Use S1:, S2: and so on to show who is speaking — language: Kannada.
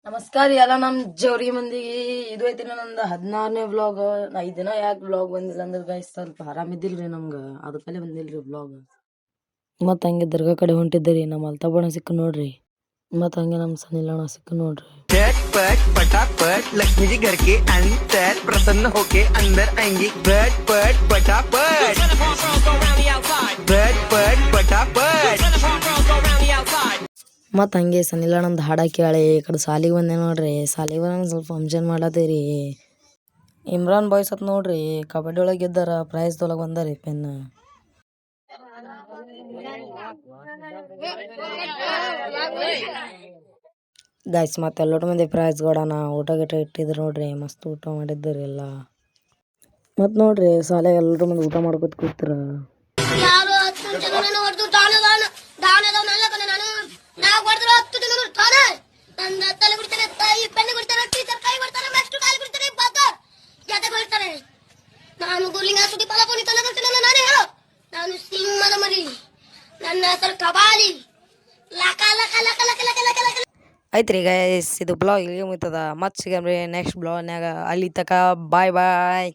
S1: ನಮಸ್ಕಾರ ಎಲ್ಲ ನಮ್ ಜವ್ರಿಗೆ ಮಂದಿಗೆ. ಇದು ಐತಿ ನಂದು 16ನೇ ವ್ಲಾಗ್. ನಾ ಈ ದಿನ ಯಾಕೆ ವ್ಲಾಗ್ ಬಂದಿಲ್ಲ ಅಂದ್ರೆ ಗೈಸ್ ಸ್ವಲ್ಪ ಆರಾಮಿದ್ದಿಲ್ರಿ ನಮ್ಗ, ಅದಕ್ಕಲ್ಲೇ ಬಂದಿಲ್ರಿ ವ್ಲಾಗ್. ಮತ್ ಹಂಗೆ ದರ್ಗಾ ಕಡೆ ಹೊಂಟಿದ್ದೀರಿ. ನಮ್ಮ ಅಲ್ತಾಬಣ ಸಿಕ್ಕ ನೋಡ್ರಿ, ಮತ್ ಹಂಗೆ ನಮ್ ಸನಿಲಣ್ಣ ಸಿಕ್ಕ ನೋಡ್ರಿ.
S2: झट पट पटापट लक्ष्मी जी घर के अंदर प्रसन्न होके अंदर आएंगी. झट पट पटापट झट पट पटापट.
S1: ಮತ್ ಹಂಗೆ ಸನಿಲಣ್ಣಂದು ಹಾಡ ಕೇಳಿ ಈ ಕಡೆ ಸಾಲಿಗೆ ಬಂದೆ ನೋಡ್ರಿ. ಸಾಲಿಗೆ ಬಂದ ಸ್ವಲ್ಪ ಫಂಕ್ಷನ್ ಮಾಡತ್ತೀರಿ. ಇಮ್ರಾನ್ ಬಾಯ್ಸ್ ಅತ್ ನೋಡ್ರಿ, ಕಬಡ್ಡಿ ಒಳಗೆ ಗೆದ್ದಾರ, ಪ್ರೈಸ್ ತೊಳಗ್ ಬಂದಾರಿ ಪೆನ್. ಗೈಸ್ ಮತ್ತೆ ಎಲ್ಲೋಟ ಮಂದಿ ಪ್ರೈಸ್ ಕೊಡೋಣ, ಊಟ ಗಿಟ ಇಟ್ಟಿದ್ರು ನೋಡ್ರಿ, ಮಸ್ತ್ ಊಟ ಮಾಡಿದ್ದೀರಿ ಎಲ್ಲ. ಮತ್ ನೋಡ್ರಿ ಶಾಲೆಗೆ ಎಲ್ಲರೂ ಮಂದಿ ಊಟ ಮಾಡ್ಕೊತ ಕೂತ್ರ.
S3: ಯಾರು 10 ಜನರನ್ನು ಹೊಡೆದು ದಾನದವನಲ್ಲ ಕಣೆ ನಾನು. ನಾವು ಹೊಡೆದ್ರು 10 ಜನರು ತಾನೆ. ನನ್ನ ತಲೆ ಬಿಡ್ತಾರೆ, ತಾಯಿ ಪೆನ್ನು ಬಿಡ್ತಾರೆ, ಟೀಚರ್ ಕೈ ಬಿಡ್ತಾರೆ, ಮಾಸ್ಟರ್ ಕಾಲು ಬಿಡ್ತಾರೆ, ಬಾದರ್ ಜೊತೆ ಬಿಡ್ತಾರೆ. ನಾನು ಗುರುಲಿಂಗ ಸುದ್ದಿ ಫಲಪುನಿ ತನ್ನ ಕಲ್ತಿನ ನಾನೇ ಹೇಳು. ನಾನು ಸಿಂಹದ ಮರಿ, ನನ್ನ ಹೆಸರು ಕಬಾಲಿ. ಲಕ ಲಕ ಲಕ ಲಕ ಲಕ ಲಕ ಲಕ.
S1: ಐತ್ರಿ ಗೈಸ್, ಇದು ಬ್ಲಾಗ್ ಇಲ್ಲಿಗೆ ಮುಗಿತದ. ಮತ್ತೆ ಸಿಗಮ್ರಿ ನೆಕ್ಸ್ಟ್ ಬ್ಲಾಗ್ನಾಗ. ಅಲ್ಲಿ ತಕ ಬಾಯ್ ಬಾಯ್.